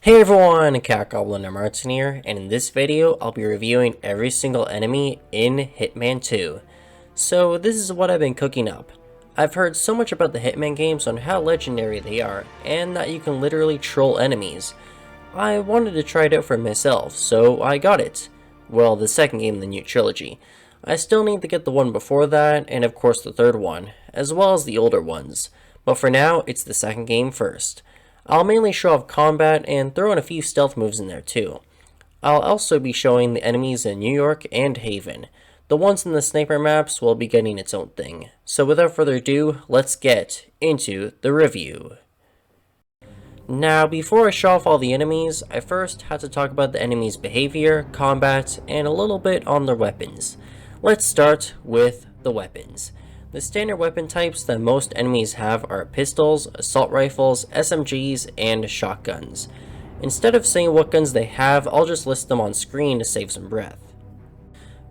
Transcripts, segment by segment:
Hey everyone, Cat Goblin and Martin here, and in this video I'll be reviewing every single enemy in Hitman 2. So this is what I've been cooking up. I've heard so much about the Hitman games on how legendary they are, and that you can literally troll enemies. I wanted to try it out for myself, so I got it. Well, the second game in the new trilogy. I still need to get the one before that, and of course the third one, as well as the older ones. But for now, it's the second game first. I'll mainly show off combat and throw in a few stealth moves in there too. I'll also be showing the enemies in New York and Haven. The ones in the sniper maps will be getting its own thing. So without further ado, let's get into the review. Now, before I show off all the enemies, I first had to talk about the enemies' behavior, combat, and a little bit on their weapons. Let's start with the weapons. The standard weapon types that most enemies have are pistols, assault rifles, SMGs, and shotguns. Instead of saying what guns they have, I'll just list them on screen to save some breath.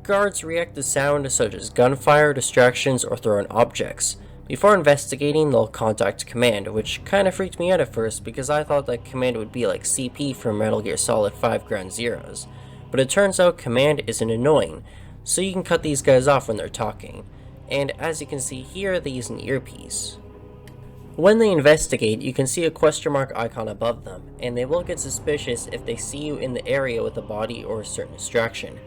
Guards react to sound such as gunfire, distractions, or thrown objects. Before investigating, they'll contact command, which kinda freaked me out at first because I thought that command would be like CP from Metal Gear Solid 5 Ground Zeroes. But it turns out command isn't annoying, so you can cut these guys off when they're talking. And as you can see here, they use an earpiece. When they investigate, you can see a question mark icon above them, and they will get suspicious if they see you in the area with a body or a certain distraction.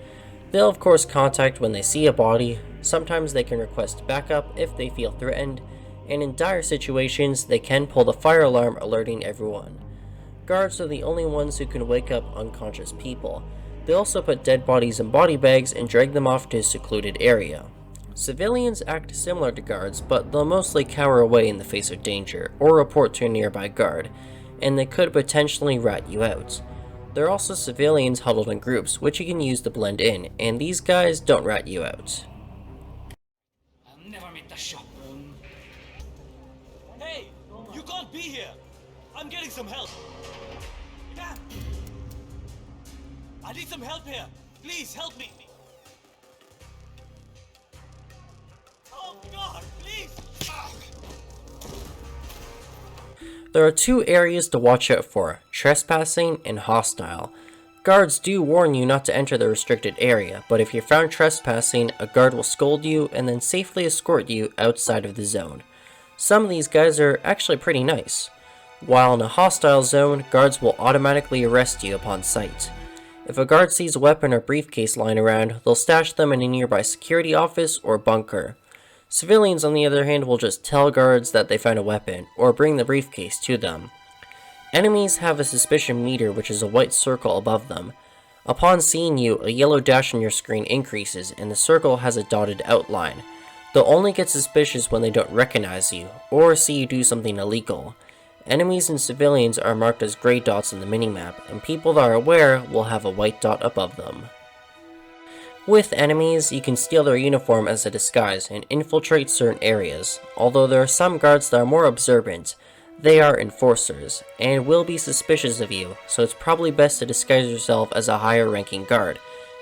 They'll of course contact when they see a body. Sometimes they can request backup if they feel threatened, and in dire situations, they can pull the fire alarm alerting everyone. Guards are the only ones who can wake up unconscious people. They also put dead bodies in body bags and drag them off to a secluded area. Civilians act similar to guards, but they'll mostly cower away in the face of danger, or report to a nearby guard, and they could potentially rat you out. There are also civilians huddled in groups, which you can use to blend in, and these guys don't rat you out. I'll never make the shop. Hey! You can't be here! I'm getting some help! Damn! I need some help here! Please help me! Oh God, please! There are two areas to watch out for: trespassing and hostile. Guards do warn you not to enter the restricted area, but if you're found trespassing, a guard will scold you and then safely escort you outside of the zone. Some of these guys are actually pretty nice. While in a hostile zone, guards will automatically arrest you upon sight. If a guard sees a weapon or briefcase lying around, they'll stash them in a nearby security office or bunker. Civilians, on the other hand, will just tell guards that they found a weapon, or bring the briefcase to them. Enemies have a suspicion meter, which is a white circle above them. Upon seeing you, a yellow dash on your screen increases, and the circle has a dotted outline. They'll only get suspicious when they don't recognize you, or see you do something illegal. Enemies and civilians are marked as gray dots on the minimap, and people that are aware will have a white dot above them. With enemies, you can steal their uniform as a disguise and infiltrate certain areas. Although there are some guards that are more observant, they are enforcers, and will be suspicious of you, so it's probably best to disguise yourself as a higher ranking guard.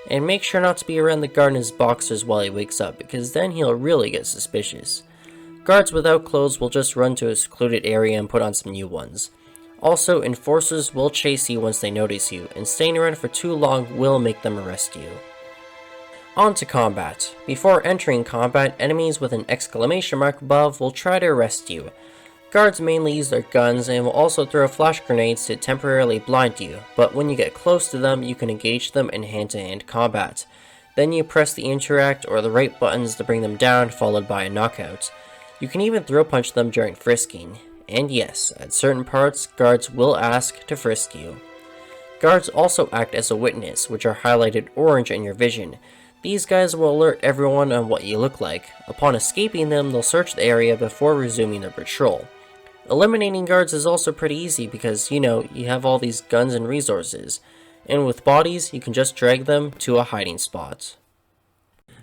And make sure not to be around the guard in his boxers while he wakes up, because then he'll really get suspicious. Guards without clothes will just run to a secluded area and put on some new ones. Also, enforcers will chase you once they notice you, and staying around for too long will make them arrest you. On to combat. Before entering combat, enemies with an exclamation mark above will try to arrest you. Guards mainly use their guns and will also throw flash grenades to temporarily blind you, but when you get close to them, you can engage them in hand-to-hand combat. Then you press the interact or the right buttons to bring them down, followed by a knockout. You can even throw punch them during frisking. And yes, at certain parts, guards will ask to frisk you. Guards also act as a witness, which are highlighted orange in your vision. These guys will alert everyone on what you look like. Upon escaping them, they'll search the area before resuming their patrol. Eliminating guards is also pretty easy because, you have all these guns and resources. And with bodies, you can just drag them to a hiding spot.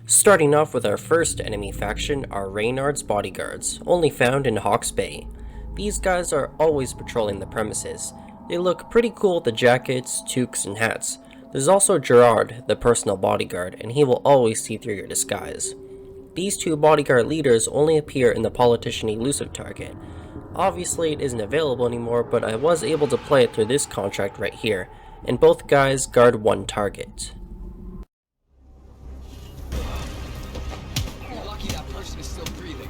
Starting off with our first enemy faction are Reynard's bodyguards, only found in Hawke's Bay. These guys are always patrolling the premises. They look pretty cool with the jackets, toques, and hats. There's also Gerard, the personal bodyguard, and he will always see through your disguise. These two bodyguard leaders only appear in the Politician Elusive Target. Obviously it isn't available anymore, but I was able to play it through this contract right here, and both guys guard one target. You're lucky that person is still breathing.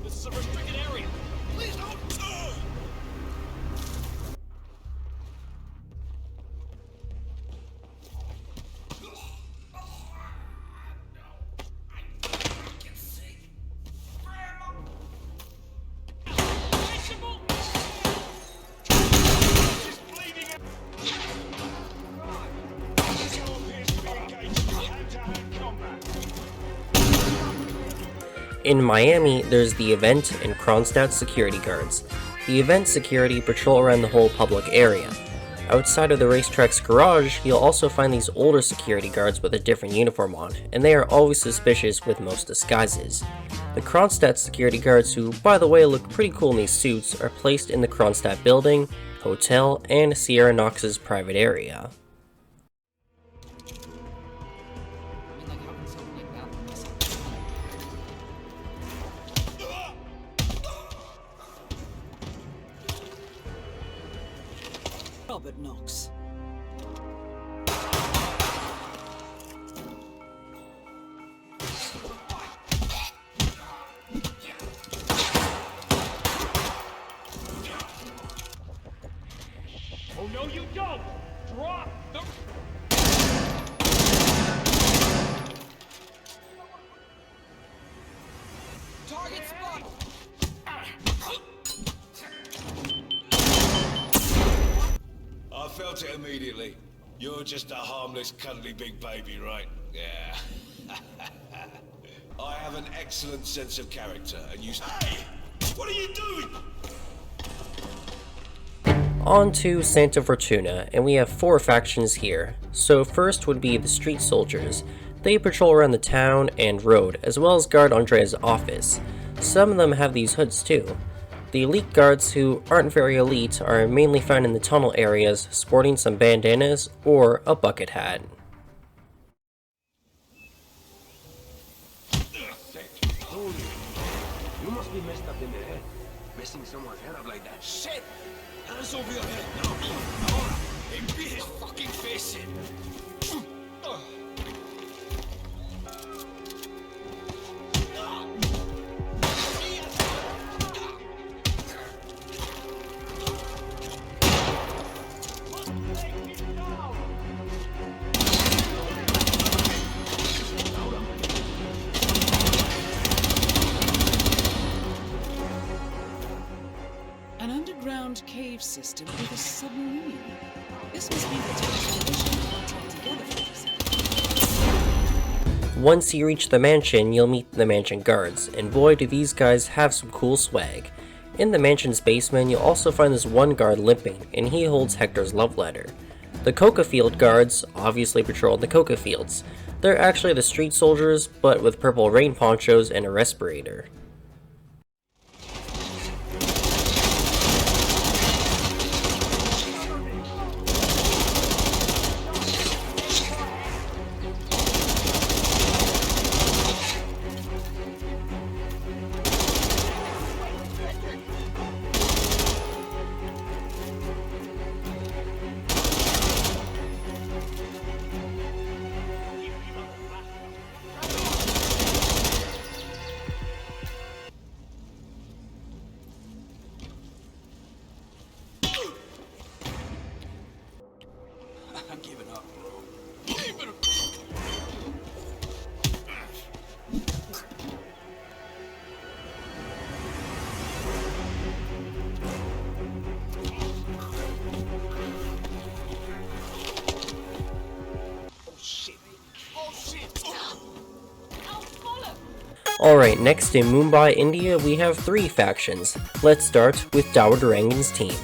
This is a restricted area. Please don't. In Miami, there's the event and Kronstadt security guards. The event security patrol around the whole public area. Outside of the racetrack's garage, you'll also find these older security guards with a different uniform on, and they are always suspicious with most disguises. The Kronstadt security guards, who by the way look pretty cool in these suits, are placed in the Kronstadt building, hotel, and Sierra Knox's private area. Robert Knox. Oh no, you don't! Drop the. Target spot! I felt it immediately. You're just a harmless, cuddly big baby, right? Yeah. I have an excellent sense of character, and you... Hey! What are you doing? On to Santa Fortuna, and we have 4 factions here. So first would be the street soldiers. They patrol around the town and road, as well as guard Andrea's office. Some of them have these hoods too. The elite guards, who aren't very elite, are mainly found in the tunnel areas, sporting some bandanas or a bucket hat. You must be messed up in the head. Messing someone's head up like that. Shit! Hands over your head. Ahora, beat his fucking face in. An underground cave system with a submarine. This must be the Trespassing contract together for this. Once you reach the mansion, you'll meet the mansion guards, and boy do these guys have some cool swag. In the mansion's basement, you'll also find this one guard limping, and he holds Hector's love letter. The coca field guards obviously patrol the coca fields. They're actually the street soldiers, but with purple rain ponchos and a respirator. I'm giving up. Alright, next in Mumbai, India, we have 3 factions. Let's start with Dawar Durangan's team.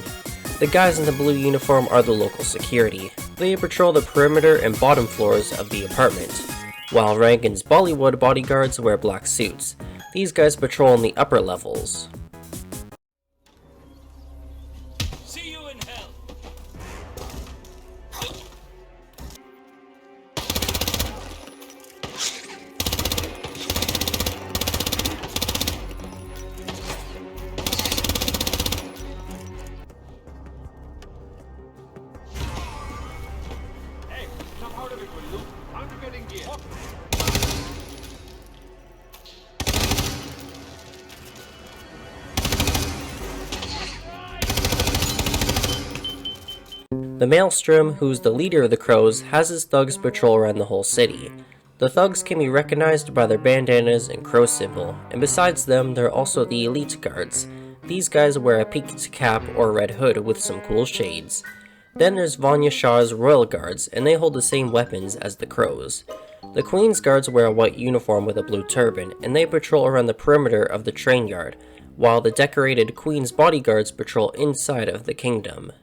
The guys in the blue uniform are the local security. They patrol the perimeter and bottom floors of the apartment, while Rangan's Bollywood bodyguards wear black suits. These guys patrol in the upper levels. See you in hell. The Maelstrom, who's the leader of the Crows, has his thugs patrol around the whole city. The thugs can be recognized by their bandanas and crow symbol, and besides them, there are also the elite guards. These guys wear a peaked cap or red hood with some cool shades. Then there's Vanya Shah's royal guards, and they hold the same weapons as the Crows. The Queen's guards wear a white uniform with a blue turban, and they patrol around the perimeter of the train yard, while the decorated Queen's bodyguards patrol inside of the kingdom.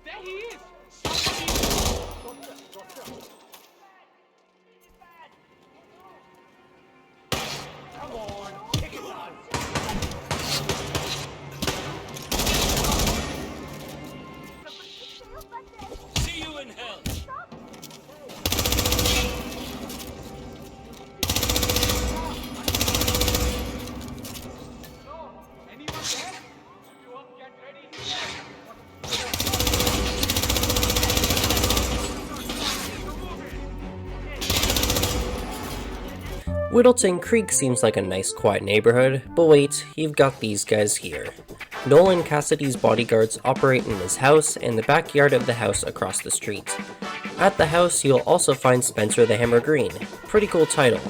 There he is! Come on, kick it on! See you in hell! Anyone there? You all get ready? Whittleton Creek seems like a nice quiet neighborhood, but wait, you've got these guys here. Nolan Cassidy's bodyguards operate in his house and the backyard of the house across the street. At the house, you'll also find Spencer the Hammer Green. Pretty cool title.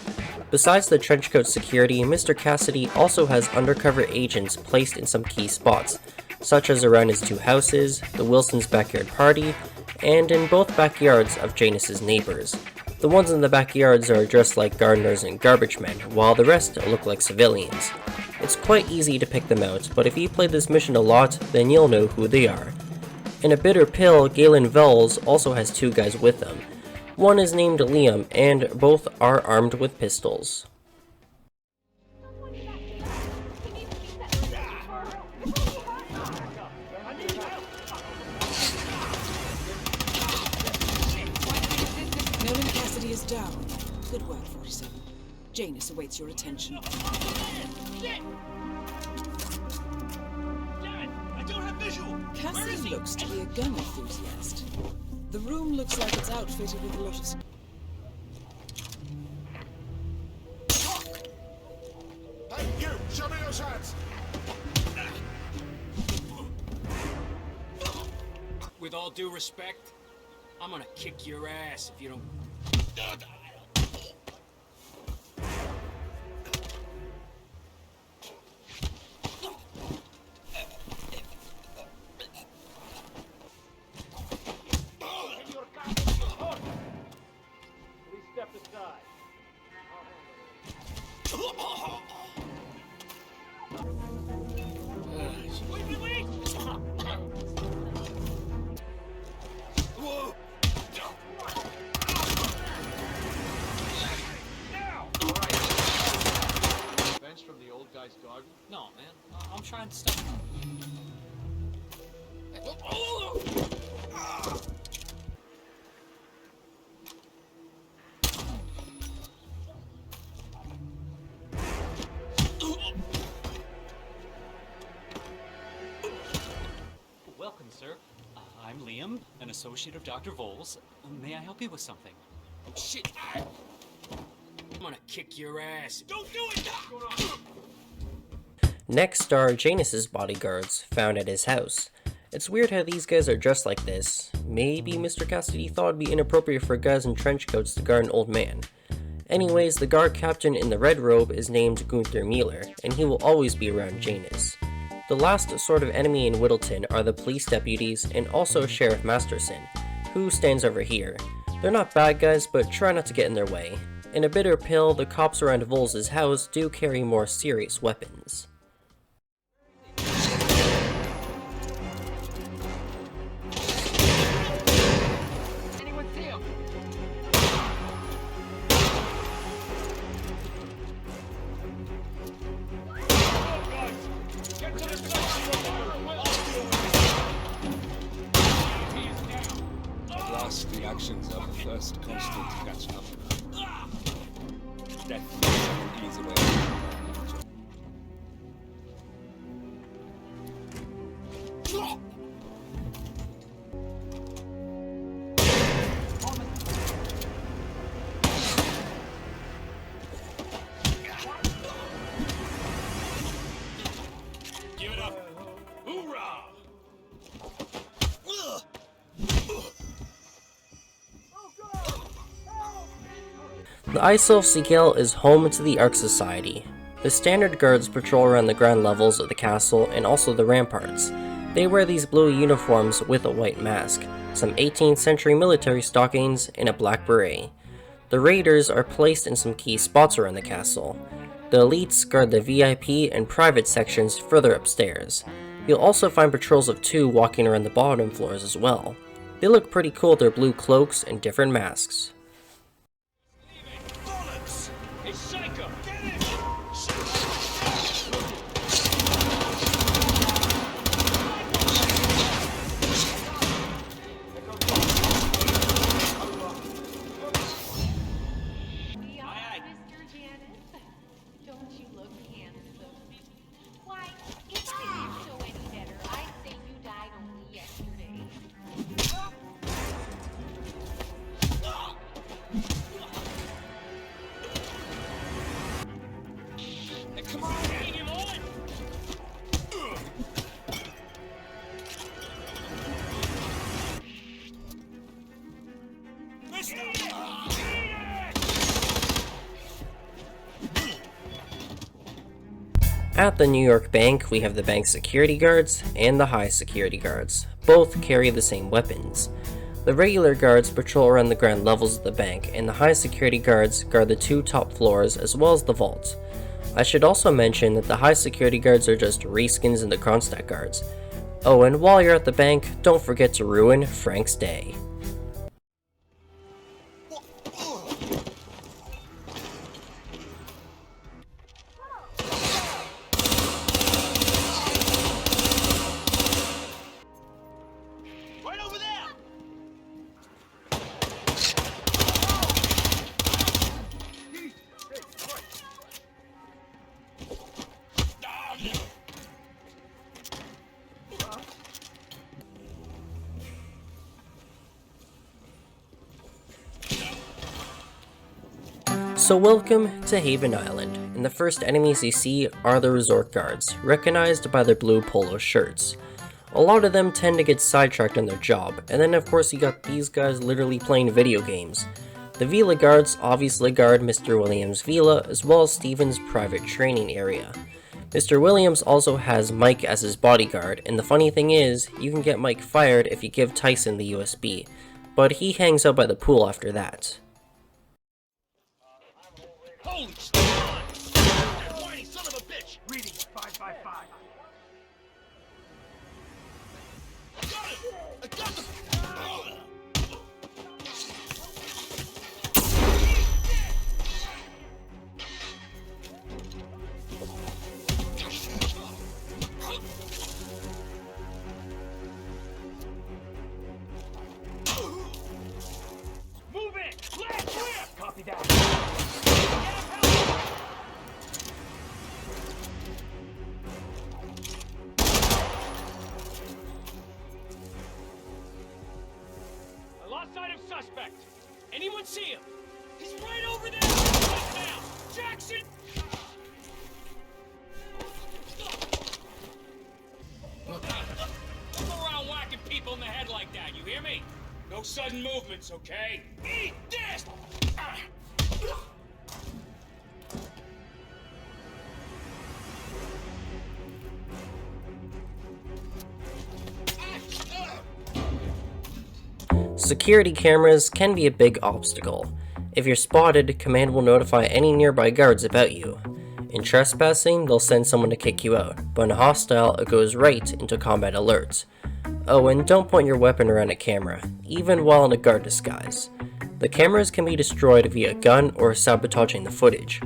Besides the trenchcoat security, Mr. Cassidy also has undercover agents placed in some key spots, such as around his two houses, the Wilsons' backyard party, and in both backyards of Janus's neighbors. The ones in the backyards are dressed like gardeners and garbage men, while the rest look like civilians. It's quite easy to pick them out, but if you play this mission a lot, then you'll know who they are. In a bitter pill, Galen Veles also has two guys with him. One is named Liam, and both are armed with pistols. Nolan Cassidy is down. Good work, 47. Janus awaits your attention. Dad, I don't have visual! Where is Cassidy he? looks to be a gun enthusiast. The room looks like it's outfitted with a lot of... Hey, you! Show me those hands! With all due respect, I'm gonna kick your ass if you don't... Please step aside. Wait! Whoa! Bench from the old guy's garden? No, man. I'm trying to stop. Welcome, sir. I'm Liam, an associate of Dr. Voles. May I help you with something? Oh, shit! I'm gonna kick your ass. Don't do it! What's going on? Next are Janus's bodyguards, found at his house. It's weird how these guys are dressed like this. Maybe Mr. Cassidy thought it'd be inappropriate for guys in trench coats to guard an old man. Anyways, the guard captain in the red robe is named Gunther Mueller, and he will always be around Janus. The last sort of enemy in Whittleton are the police deputies and also Sheriff Masterson, who stands over here. They're not bad guys, but try not to get in their way. In a bitter pill, the cops around Voles' house do carry more serious weapons. At last, the actions of the first constant catch up. That easy way. Give it up. Hoorah! The Isle of Sgail is home to the Ark Society. The standard guards patrol around the ground levels of the castle and also the ramparts. They wear these blue uniforms with a white mask, some 18th century military stockings, and a black beret. The raiders are placed in some key spots around the castle. The elites guard the VIP and private sections further upstairs. You'll also find patrols of 2 walking around the bottom floors as well. They look pretty cool with their blue cloaks and different masks. Bullets! Hey, Psycho! Get him! Aye, Mr. Janice. Don't you look handsome? Why, if I didn't know any better, I'd say you died only yesterday. Hey, come on, hang him on! Mister! Eat it! At the New York Bank, we have the bank security guards and the high security guards. Both carry the same weapons. The regular guards patrol around the ground levels of the bank, and the high security guards guard the 2 top floors as well as the vault. I should also mention that the high security guards are just reskins in the Kronstadt guards. Oh, and while you're at the bank, don't forget to ruin Frank's day. Right over there! So welcome to Haven Island, and the first enemies you see are the resort guards, recognized by their blue polo shirts. A lot of them tend to get sidetracked on their job, and then of course you got these guys literally playing video games. The Villa guards obviously guard Mr. Williams' villa as well as Steven's private training area. Mr. Williams also has Mike as his bodyguard, and the funny thing is, you can get Mike fired if you give Tyson the USB, but he hangs out by the pool after that. Holy shit! That whiny son of a bitch! Reading 555. Got him! I got the... Move it! Left, clear! Copy that. I lost sight of suspect. Anyone see him? He's right over there! Right now! Jackson! Don't go around whacking people in the head like that, you hear me? No sudden movements, okay? Eat this! Ah. Security cameras can be a big obstacle. If you're spotted, command will notify any nearby guards about you. In Trespassing, they'll send someone to kick you out, but in Hostile, it goes right into combat alert. Oh, and don't point your weapon around a camera, even while in a guard disguise. The cameras can be destroyed via gun or sabotaging the footage.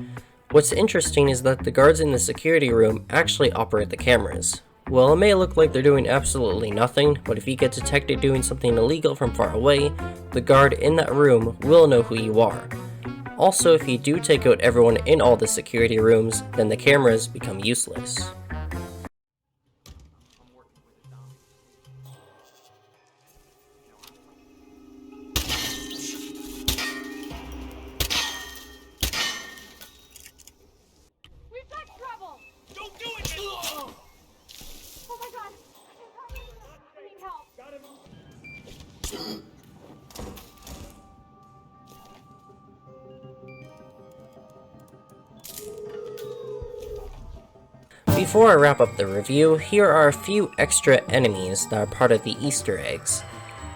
What's interesting is that the guards in the security room actually operate the cameras. Well, it may look like they're doing absolutely nothing, but if you get detected doing something illegal from far away, the guard in that room will know who you are. Also, if you do take out everyone in all the security rooms, then the cameras become useless. We've got trouble! Don't do it! Oh my god! I need help! Before I wrap up the review, here are a few extra enemies that are part of the Easter eggs.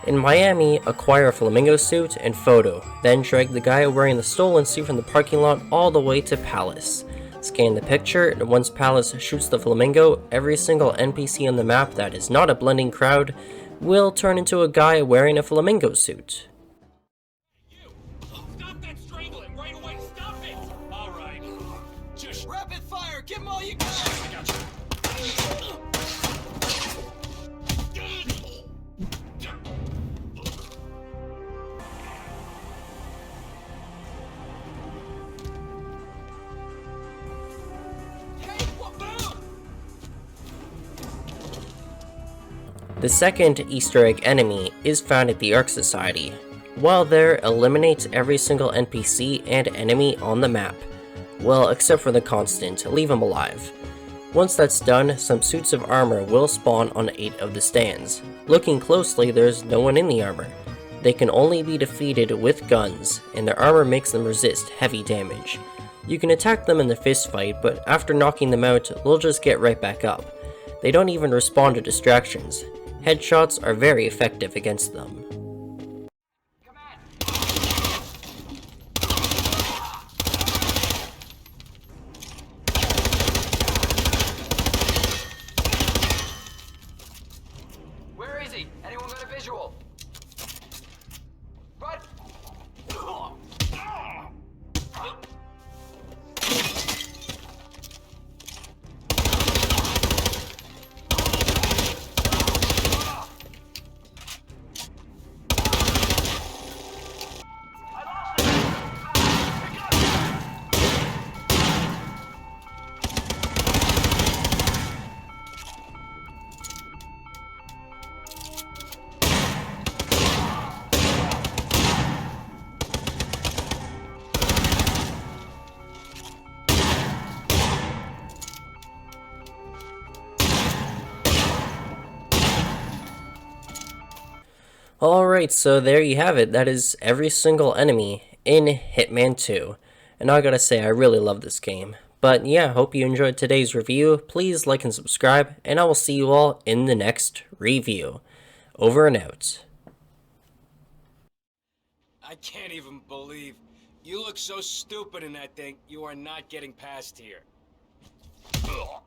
In Miami, acquire a flamingo suit and photo, then drag the guy wearing the stolen suit from the parking lot all the way to Palace. Scan the picture, and once Palace shoots the flamingo, every single NPC on the map that is not a blending crowd will turn into a guy wearing a flamingo suit. You! Stop that strangling right away! Stop it! Alright. Just Rapid fire! Give them all you got! I got you. The second Easter egg enemy is found at the Ark Society. While there, eliminate every single NPC and enemy on the map. Well, except for the Constant, leave him alive. Once that's done, some suits of armor will spawn on 8 of the stands. Looking closely, there's no one in the armor. They can only be defeated with guns, and their armor makes them resist heavy damage. You can attack them in the fist fight, but after knocking them out, they'll just get right back up. They don't even respond to distractions. Headshots are very effective against them. Where is he? Anyone got a visual? What? Alright, so there you have it. That is every single enemy in Hitman 2. And I gotta say, I really love this game. But yeah, hope you enjoyed today's review. Please like and subscribe, and I will see you all in the next review. Over and out. I can't even believe. You look so stupid in that thing, you are not getting past here. Ugh.